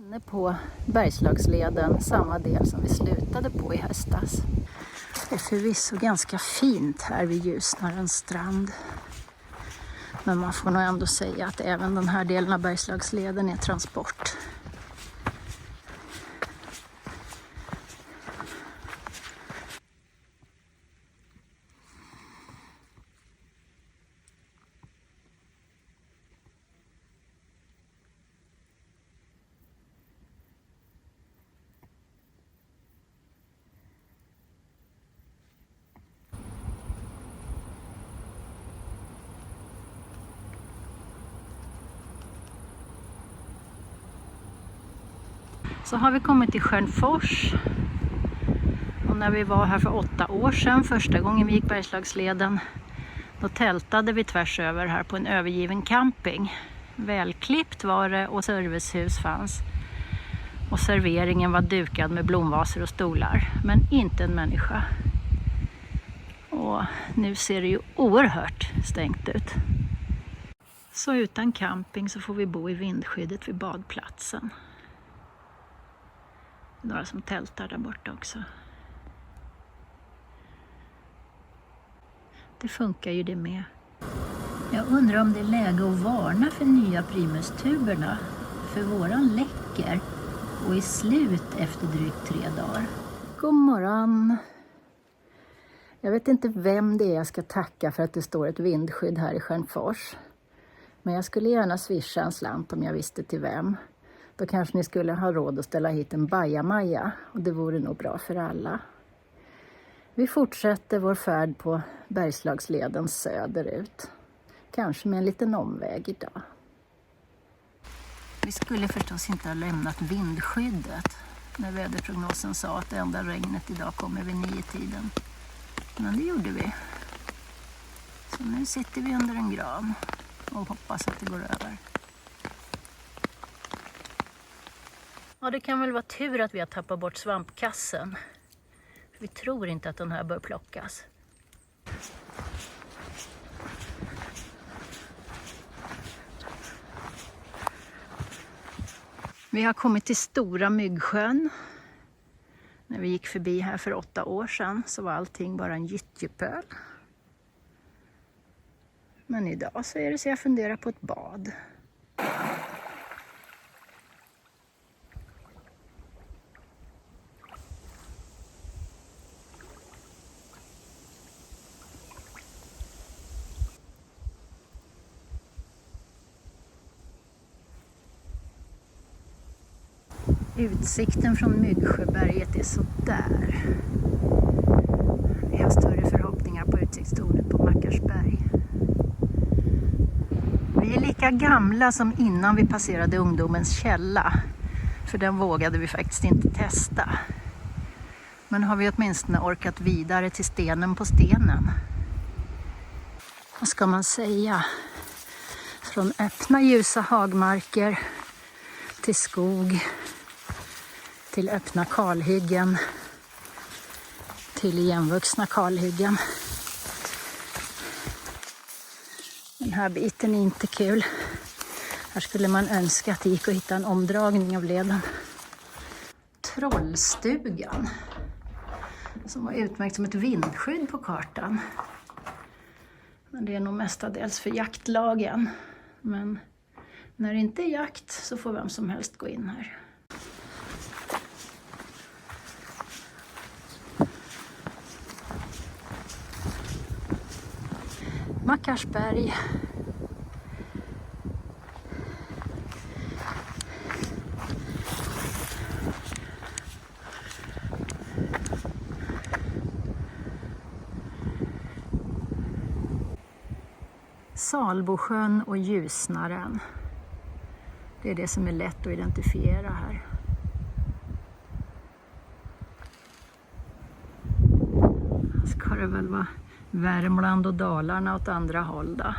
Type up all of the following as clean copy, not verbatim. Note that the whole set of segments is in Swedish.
Inne på Bergslagsleden, samma del som vi slutade på i höstas. Det är förvisso ganska fint här vid Ljusnarens strand. Men man får nog ändå säga att även den här delen av Bergslagsleden är transport. Så har vi kommit till Stjärnfors. Och när vi var här för 8 år sedan, första gången vi gick Bergslagsleden, då tältade vi tvärs över här på en övergiven camping. Välklippt var det och servicehus fanns. Och serveringen var dukad med blomvaser och stolar, men inte en människa. Och nu ser det ju oerhört stängt ut. Så utan camping så får vi bo i vindskyddet vid badplatsen. Några som tältar där borta också. Det funkar ju det med. Jag undrar om det är läge att varna för nya primustuberna. För våran läcker och är slut efter drygt 3 dagar. God morgon! Jag vet inte vem det är jag ska tacka för att det står ett vindskydd här i Stjärnfors. Men jag skulle gärna swisha en slant om jag visste till vem. Då kanske ni skulle ha råd att ställa hit en bajamaja, och det vore nog bra för alla. Vi fortsätter vår färd på Bergslagsleden söderut. Kanske med en liten omväg idag. Vi skulle förstås inte ha lämnat vindskyddet när väderprognosen sa att det enda regnet idag kommer vid 9-tiden. Men det gjorde vi. Så nu sitter vi under en gran och hoppas att det går över. Ja, det kan väl vara tur att vi har tappat bort svampkassen. Vi tror inte att den här bör plockas. Vi har kommit till Stora Myggsjön. När vi gick förbi här för 8 år sedan så var allting bara en gyttjepöl. Men idag så är det så jag funderar på ett bad. Utsikten från Myggsjöberget är så där. Vi har större förhoppningar på utsiktstornet på Mackarsberg. Vi är lika gamla som innan vi passerade ungdomens källa. För den vågade vi faktiskt inte testa. Men har vi åtminstone orkat vidare till stenen på stenen. Vad ska man säga? Från öppna ljusa hagmarker till skog, till öppna kalhyggen, till igenvuxna kalhyggen. Den här biten är inte kul. Här skulle man önska att det gick att hitta en omdragning av leden. Trollstugan, som var utmärkt som ett vindskydd på kartan. Men det är nog mestadels för jaktlagen. Men när det inte är jakt så får vem som helst gå in här. Mackarsberg. Salbosjön och Ljusnaren. Det är det som är lätt att identifiera här. Ska det väl vara Värmland och Dalarna åt andra håll då.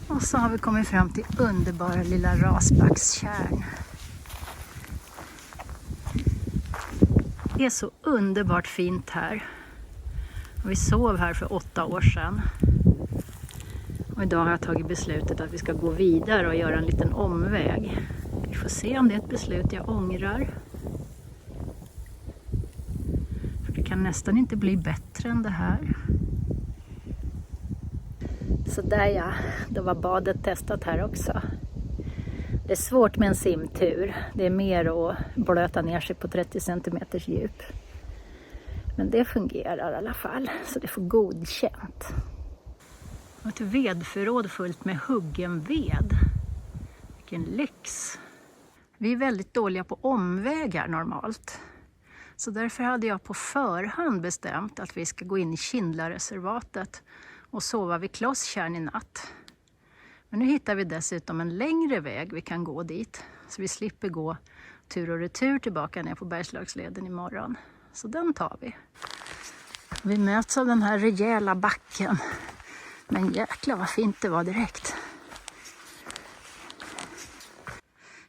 Och så har vi kommit fram till underbara lilla Rasbackstjärn. Det är så underbart fint här. Vi sov här för 8 år sedan. Och idag har jag tagit beslutet att vi ska gå vidare och göra en liten omväg. Vi får se om det är ett beslut jag ångrar. För det kan nästan inte bli bättre än det här. Så där ja, då var badet testat här också. Det är svårt med en simtur. Det är mer att blöta ner sig på 30 cm djup. Men det fungerar i alla fall, så det får godkänt. Och ett vedförråd fullt med huggen ved. Vilken lyx! Vi är väldigt dåliga på omvägar normalt. Så därför hade jag på förhand bestämt att vi ska gå in i Kindlareservatet och sova vid Klosstjärn i natt. Men nu hittar vi dessutom en längre väg vi kan gå dit. Så vi slipper gå tur och retur tillbaka ner på Bergslagsleden imorgon. Så den tar vi. Vi möts av den här rejäla backen. Men jäklar vad fint det var direkt.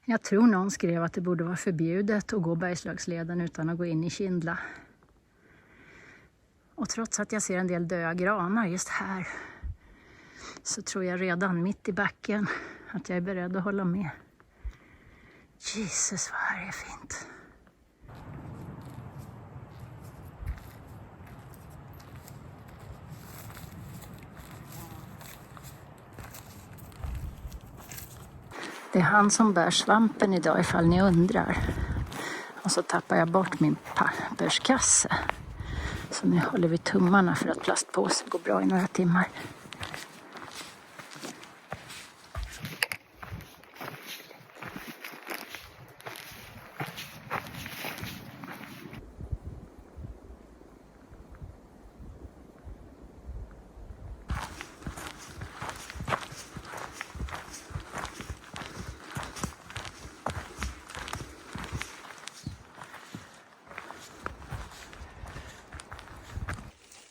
Jag tror någon skrev att det borde vara förbjudet att gå Bergslagsleden utan att gå in i Kindla. Och trots att jag ser en del döda granar just här, så tror jag redan mitt i backen att jag är beredd att hålla med. Jesus, vad här är fint. Det är han som bär svampen idag ifall ni undrar. Och så tappar jag bort min papperskasse. Så nu håller vi tummarna för att plastpåsen går bra i några timmar.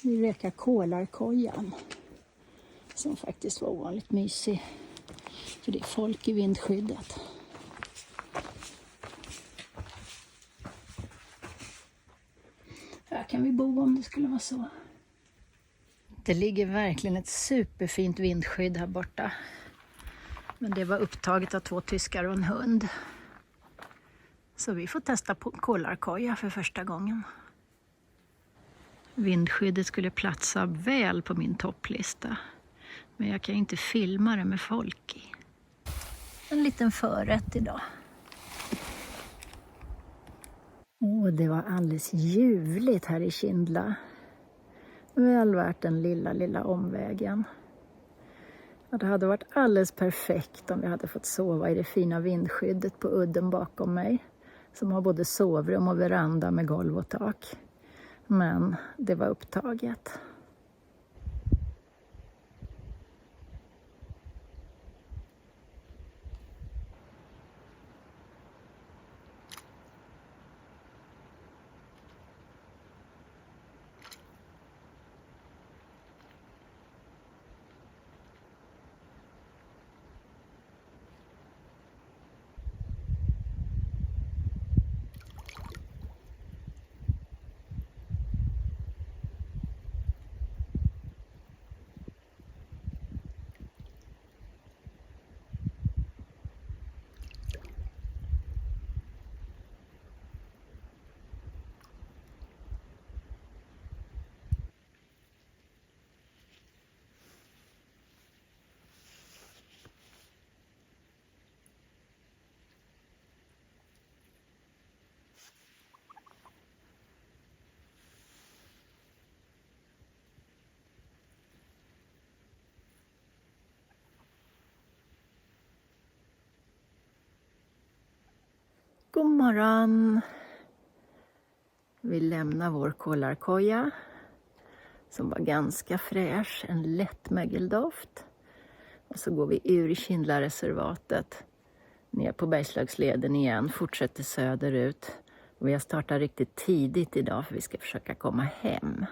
Vi rekar Kolarkojan som faktiskt var ovanligt mysig, för det är folk i vindskyddet. Här kan vi bo om det skulle vara så. Det ligger verkligen ett superfint vindskydd här borta. Men det var upptaget av 2 tyskar och en hund. Så vi får testa på Kolarkoja för första gången. Vindskyddet skulle platsa väl på min topplista. Men jag kan inte filma det med folk i. En liten förrätt idag. Det var alldeles ljuvligt här i Kindla. Väl värt den lilla omvägen. Och det hade varit alldeles perfekt om jag hade fått sova i det fina vindskyddet på udden bakom mig. Som har både sovrum och veranda med golv och tak. Men det var upptaget. God morgon! Vi lämnar vår Kolarkoja som var ganska fräsch, en lätt mögeldoft. Och så går vi ur Kindlareservatet ner på Bergslagsleden igen, fortsätter söderut. Och vi har startat riktigt tidigt idag för vi ska försöka komma hem.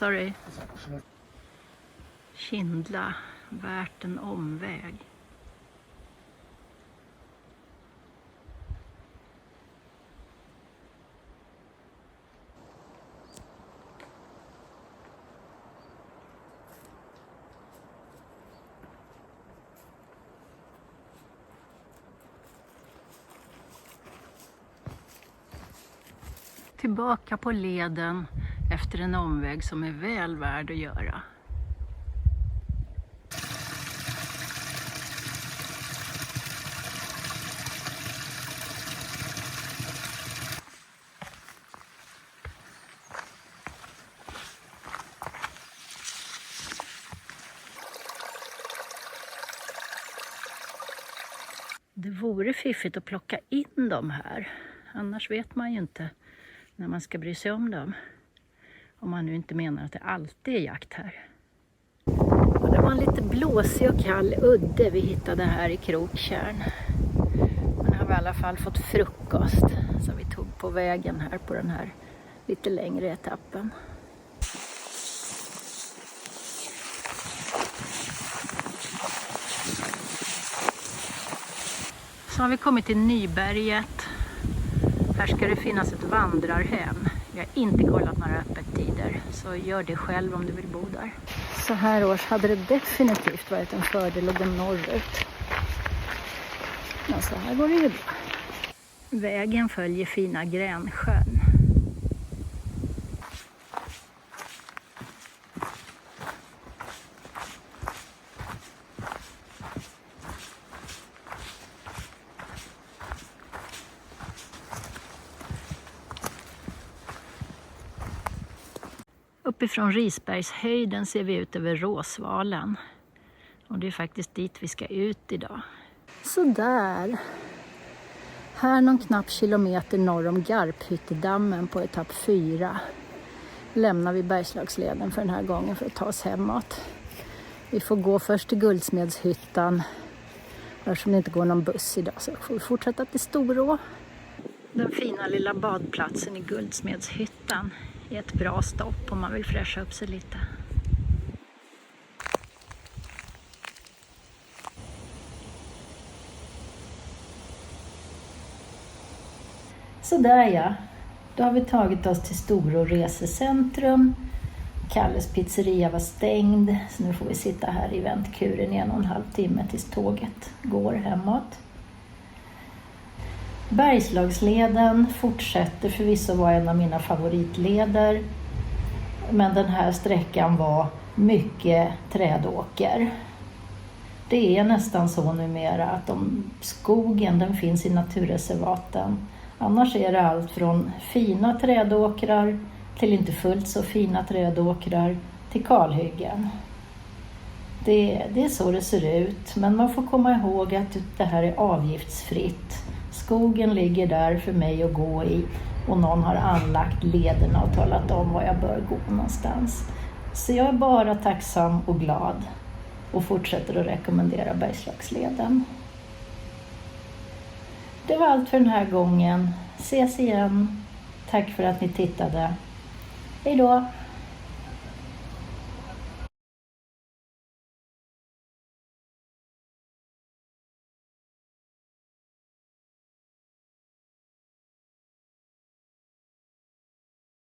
Sorry. Kindla, värt en omväg. Tillbaka på leden efter en omväg som är väl värd att göra. Det vore fiffigt att plocka in dem här. Annars vet man ju inte när man ska bry sig om dem. Om man nu inte menar att det alltid är jakt här. Och det var en lite blåsig och kall udde vi hittade här i Kroktjärn. Men har vi i alla fall fått frukost som vi tog på vägen här på den här lite längre etappen. Så har vi kommit till Nyberget. Här ska det finnas ett vandrarhem. Vi har inte kollat några öppettider, så gör det själv om du vill bo där. Så här års hade det definitivt varit en fördel att gå norrut. Men så här går det ju bra. Vägen följer fina Gränsjön. Uppifrån Risbergshöjden ser vi ut över Råsvalen. Och det är faktiskt dit vi ska ut idag. Så där. Här någon knapp kilometer norr om Garphyttedammen på etapp 4 lämnar vi Bergslagsleden för den här gången för att ta oss hemåt. Vi får gå först till Guldsmedshyttan. Eftersom det inte går någon buss idag så får vi fortsätta till Storå. Den fina lilla badplatsen i Guldsmedshyttan är ett bra stopp om man vill fräscha upp sig lite. Så där ja, då har vi tagit oss till Storå resecentrum. Kalles pizzeria var stängd, så nu får vi sitta här i väntkuren i 1,5 timme tills tåget går hemåt. Bergslagsleden fortsätter förvisso vara en av mina favoritleder, men den här sträckan var mycket trädåker. Det är nästan så numera att skogen den finns i naturreservaten. Annars är det allt från fina trädåkrar till inte fullt så fina trädåkrar till kalhyggen. Det är så det ser ut, men man får komma ihåg att det här är avgiftsfritt. Skogen ligger där för mig att gå i och någon har anlagt lederna och talat om var jag bör gå någonstans. Så jag är bara tacksam och glad och fortsätter att rekommendera Bergslagsleden. Det var allt för den här gången. Ses igen. Tack för att ni tittade. Hej då!